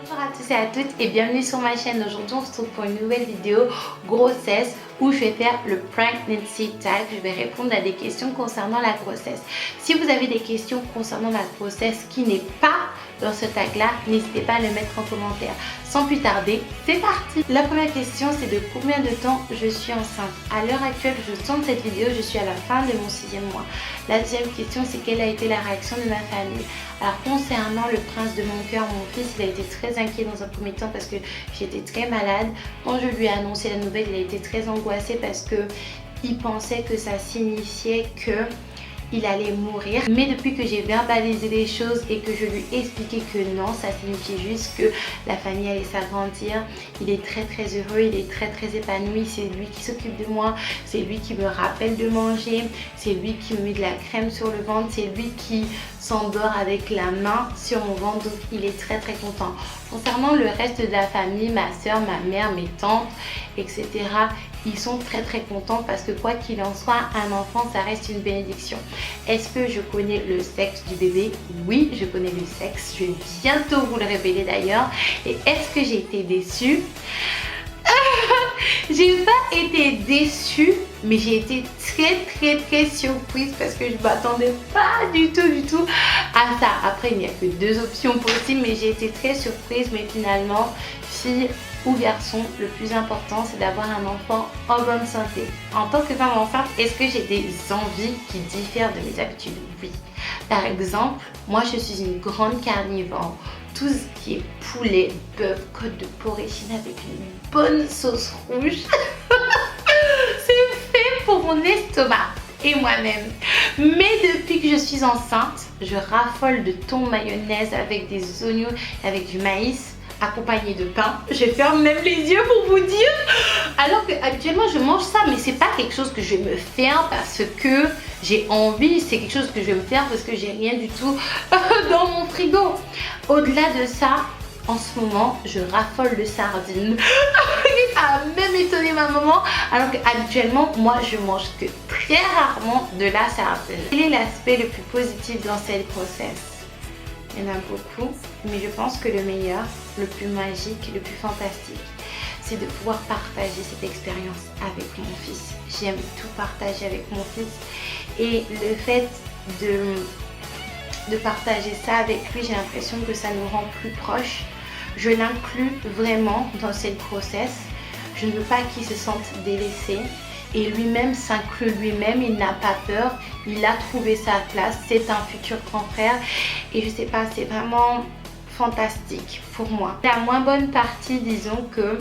Bonjour à tous et à toutes et bienvenue sur ma chaîne. Aujourd'hui on se retrouve pour une nouvelle vidéo grossesse où je vais faire le Pregnancy Tag. Je vais répondre à des questions concernant la grossesse. Si vous avez des questions concernant la grossesse qui n'est pas dans ce tag là, n'hésitez pas à le mettre en commentaire. Sans plus tarder, c'est parti. La première question, c'est de combien de temps je suis enceinte. À l'heure actuelle, je tourne cette vidéo, je suis à la fin de mon 6e mois. La deuxième question, c'est quelle a été la réaction de ma famille. Alors concernant le prince de mon cœur, mon fils, il a été très inquiet dans un premier temps parce que j'étais très malade. Quand je lui ai annoncé la nouvelle, il a été très angoissé parce que il pensait que ça signifiait que il allait mourir. Mais depuis que j'ai verbalisé les choses et que je lui ai expliqué que non, ça signifiait juste que la famille allait s'agrandir, il est très heureux, il est très épanoui. C'est lui qui s'occupe de moi, c'est lui qui me rappelle de manger, c'est lui qui me met de la crème sur le ventre, c'est lui qui s'endort avec la main sur mon ventre. Donc il est très content. Concernant le reste de la famille, ma soeur, ma mère, mes tantes, etc., ils sont très contents parce que quoi qu'il en soit, un enfant ça reste une bénédiction. Est-ce que je connais le sexe du bébé? Oui, je connais le sexe, je vais bientôt vous le révéler d'ailleurs. Et est-ce que j'ai été déçue? J'ai pas été déçue, mais j'ai été très surprise parce que je m'attendais pas du tout à ça. Après, il n'y a que deux options possibles, mais j'ai été très surprise. Mais finalement, fille ou garçon, le plus important, c'est d'avoir un enfant en bonne santé. En tant que femme enceinte, est-ce que j'ai des envies qui diffèrent de mes habitudes? Oui. Par exemple, moi, je suis une grande carnivore. Tout ce qui est poulet, bœuf, côte de porcine avec une bonne sauce rouge, c'est fait pour mon estomac et moi-même. Mais depuis que je suis enceinte, je raffole de thon mayonnaise avec des oignons, avec du maïs, accompagné de pain. Je ferme même les yeux pour vous dire. Alors que habituellement je mange ça, mais c'est pas quelque chose que je vais me faire parce que j'ai envie, c'est quelque chose que je vais me faire parce que j'ai rien du tout dans mon frigo. Au-delà de ça, en ce moment, je raffole de sardines. Ça a même étonné ma maman. Alors qu'habituellement, moi, je mange que très rarement de la sardine. Quel est l'aspect le plus positif dans cette grossesse? Il y en a beaucoup, mais je pense que le meilleur, le plus magique, le plus fantastique, c'est de pouvoir partager cette expérience avec mon fils. J'aime tout partager avec mon fils. Et le fait de partager ça avec lui, j'ai l'impression que ça nous rend plus proches. Je l'inclus vraiment dans cette grossesse. Je ne veux pas qu'il se sente délaissé. Et lui-même s'inclut lui-même, il n'a pas peur, il a trouvé sa place, c'est un futur grand frère. Et je sais pas, c'est vraiment fantastique pour moi. La moins bonne partie, disons que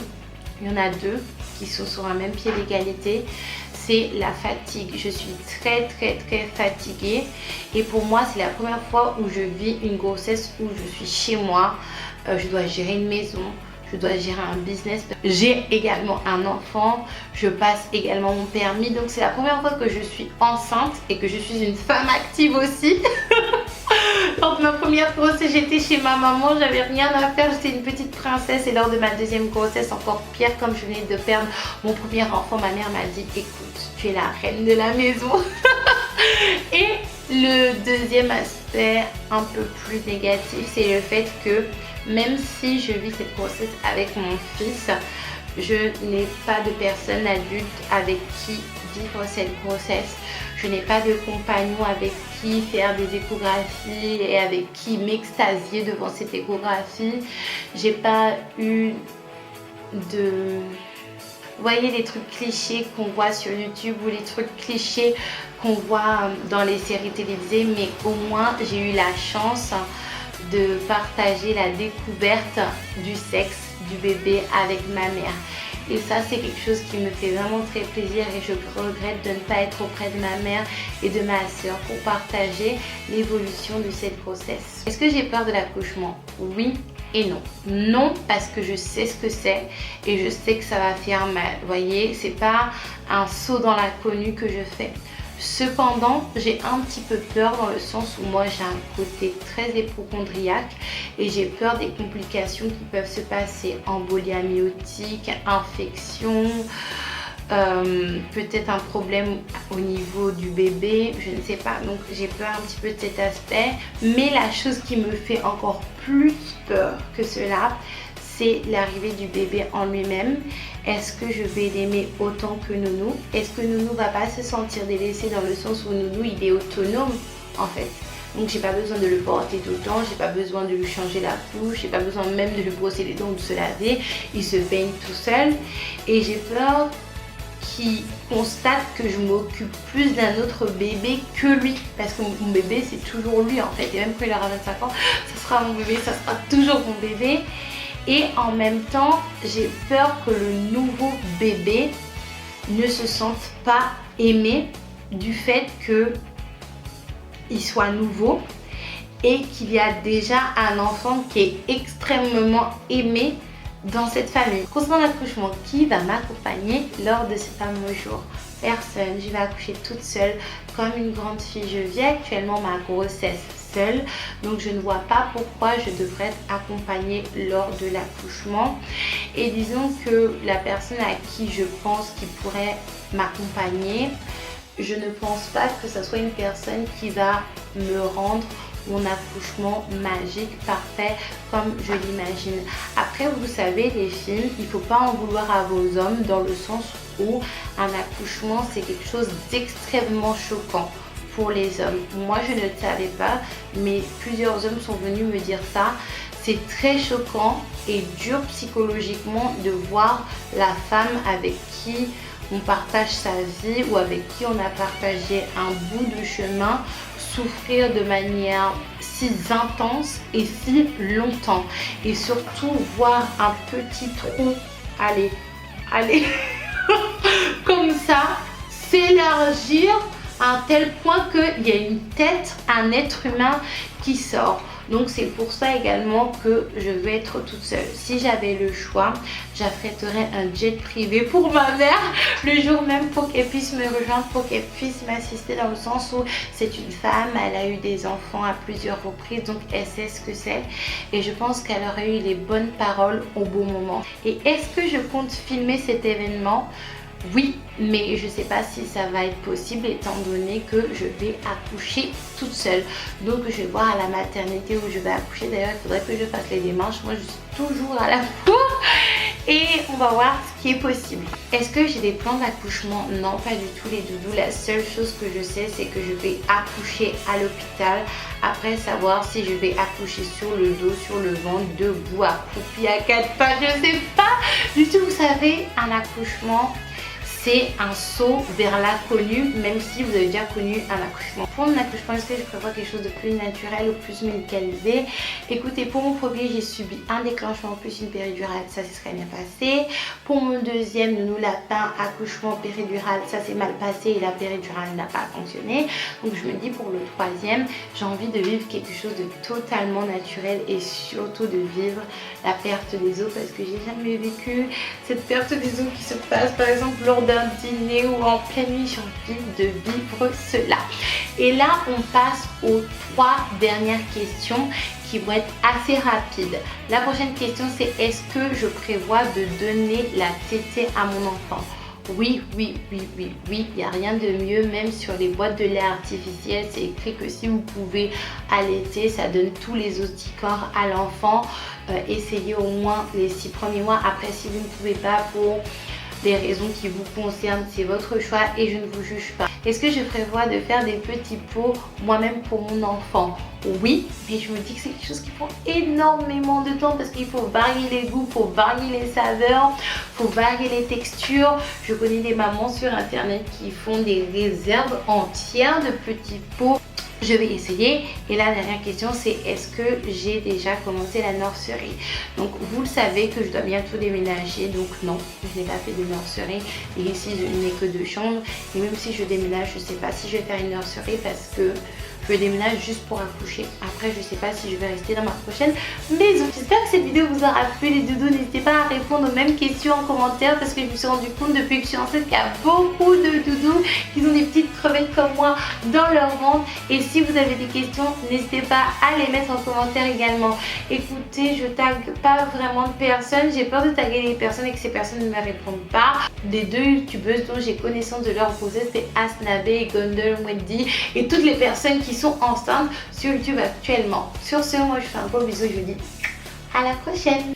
il y en a deux qui sont sur un même pied d'égalité, c'est la fatigue. Je suis très fatiguée et pour moi c'est la première fois où je vis une grossesse où je suis chez moi. Je dois gérer une maison, je dois gérer un business, j'ai également un enfant, je passe également mon permis. Donc c'est la première fois que je suis enceinte et que je suis une femme active aussi. Lors de ma première grossesse, j'étais chez ma maman, j'avais rien à faire, j'étais une petite princesse. Et lors de ma deuxième grossesse, encore pire, comme je venais de perdre mon premier enfant, ma mère m'a dit écoute, tu es la reine de la maison. Et le deuxième aspect un peu plus négatif, c'est le fait que même si je vis cette grossesse avec mon fils, je n'ai pas de personne adulte avec qui vivre cette grossesse. Je n'ai pas de compagnon avec qui faire des échographies et avec qui m'extasier devant cette échographie. J'ai pas eu de... Vous voyez les trucs clichés qu'on voit sur YouTube ou les trucs clichés qu'on voit dans les séries télévisées, mais au moins j'ai eu la chance de partager la découverte du sexe du bébé avec ma mère. Et ça c'est quelque chose qui me fait vraiment très plaisir et je regrette de ne pas être auprès de ma mère et de ma soeur pour partager l'évolution de cette grossesse. Est-ce que j'ai peur de l'accouchement? Oui et non. Non parce que je sais ce que c'est et je sais que ça va faire mal. Vous voyez, c'est pas un saut dans l'inconnu que je fais. Cependant, j'ai un petit peu peur dans le sens où moi j'ai un côté très hypocondriaque et j'ai peur des complications qui peuvent se passer, embolie amniotique, infection, peut-être un problème au niveau du bébé, je ne sais pas, donc j'ai peur un petit peu de cet aspect. Mais la chose qui me fait encore plus peur que cela, c'est l'arrivée du bébé en lui-même. Est-ce que je vais l'aimer autant que Nounou? Est-ce que Nounou va pas se sentir délaissé, dans le sens où Nounou il est autonome en fait? Donc j'ai pas besoin de le porter tout le temps, j'ai pas besoin de lui changer la couche, j'ai pas besoin même de lui brosser les dents ou de se laver. Il se baigne tout seul et j'ai peur qu'il constate que je m'occupe plus d'un autre bébé que lui, parce que mon bébé c'est toujours lui en fait, et même quand il aura 25 ans, ça sera mon bébé, ça sera toujours mon bébé. Et en même temps, j'ai peur que le nouveau bébé ne se sente pas aimé du fait qu'il soit nouveau et qu'il y a déjà un enfant qui est extrêmement aimé dans cette famille. Concernant l'accouchement, qui va m'accompagner lors de ce fameux jour? Personne. Je vais accoucher toute seule comme une grande fille. Je vis actuellement ma grossesse seule, donc je ne vois pas pourquoi je devrais être accompagnée lors de l'accouchement. Et disons que la personne à qui je pense qui pourrait m'accompagner, je ne pense pas que ce soit une personne qui va me rendre mon accouchement magique, parfait, comme je l'imagine. Après, vous savez les filles, il ne faut pas en vouloir à vos hommes, dans le sens où un accouchement c'est quelque chose d'extrêmement choquant pour les hommes. Moi je ne le savais pas, mais plusieurs hommes sont venus me dire ça. C'est très choquant et dur psychologiquement de voir la femme avec qui on partage sa vie ou avec qui on a partagé un bout de chemin souffrir de manière si intense et si longtemps, et surtout voir un petit trou aller comme ça s'élargir à un tel point qu'il y a une tête, un être humain qui sort. Donc c'est pour ça également que je vais être toute seule. Si j'avais le choix, j'affréterais un jet privé pour ma mère le jour même, pour qu'elle puisse me rejoindre, pour qu'elle puisse m'assister, dans le sens où c'est une femme, elle a eu des enfants à plusieurs reprises, donc elle sait ce que c'est. Et je pense qu'elle aurait eu les bonnes paroles au bon moment. Et est-ce que je compte filmer cet événement? Oui, mais je ne sais pas si ça va être possible, étant donné que je vais accoucher toute seule. Donc je vais voir à la maternité où je vais accoucher. D'ailleurs, il faudrait que je fasse les démarches. Moi, je suis toujours à la bourre. Et on va voir ce qui est possible. Est-ce que j'ai des plans d'accouchement? Non, pas du tout les doudous. La seule chose que je sais, c'est que je vais accoucher à l'hôpital. Après, savoir si je vais accoucher sur le dos, sur le ventre, debout, accroupi à 4 pattes, je ne sais pas du tout. Vous savez, un accouchement, c'est un saut vers l'inconnu, même si vous avez déjà connu un accouchement. Pour mon accouchement, est-ce que je prévois quelque chose de plus naturel ou plus médicalisé? Écoutez, pour mon premier, j'ai subi un déclenchement plus une péridurale, ça s'est très bien passé. Pour mon deuxième, nounou lapin, accouchement péridurale, ça s'est mal passé et la péridurale n'a pas fonctionné. Donc je me dis, pour le troisième, j'ai envie de vivre quelque chose de totalement naturel et surtout de vivre la perte des os, parce que j'ai jamais vécu cette perte des os qui se passe par exemple lors d'un dîner ou en pleine nuit. J'ai envie de vivre cela. Et là on passe aux 3 dernières questions qui vont être assez rapides. La prochaine question, c'est: est-ce que je prévois de donner la tétée à mon enfant? Oui, il n'y a rien de mieux. Même sur les boîtes de lait artificiel, c'est écrit que si vous pouvez allaiter, ça donne tous les anticorps à l'enfant. Essayez au moins les 6 premiers mois. Après, si vous ne pouvez pas pour des raisons qui vous concernent, c'est votre choix et je ne vous juge pas. Est-ce que je prévois de faire des petits pots moi-même pour mon enfant? Oui, mais je me dis que c'est quelque chose qui prend énormément de temps, parce qu'il faut varier les goûts, il faut varier les saveurs, il faut varier les textures. Je connais des mamans sur internet qui font des réserves entières de petits pots. Je vais essayer. Et la dernière question, c'est: est-ce que j'ai déjà commencé la nurserie? Donc vous le savez que je dois bientôt déménager, donc non, je n'ai pas fait de nurserie. Et ici je n'ai que 2 chambres, et même si je déménage, je ne sais pas si je vais faire une nurserie, parce que je je déménage juste pour accoucher. Après, je sais pas si je vais rester dans ma prochaine maison. J'espère que cette vidéo vous aura plu les doudous. N'hésitez pas à répondre aux mêmes questions en commentaire parce que je me suis rendu compte depuis que je suis enceinte qu'il y a beaucoup de doudous qui ont des petites crevettes comme moi dans leur ventre. Et si vous avez des questions, n'hésitez pas à les mettre en commentaire également. Écoutez, je tague pas vraiment de personnes. J'ai peur de taguer les personnes et que ces personnes ne me répondent pas. Les deux youtubeuses dont j'ai connaissance de leur grossesse, c'est Asnabe et Gondel Wendy et toutes les personnes qui sont enceintes sur YouTube actuellement. Sur ce, moi je fais un gros bisou et je vous dis à la prochaine.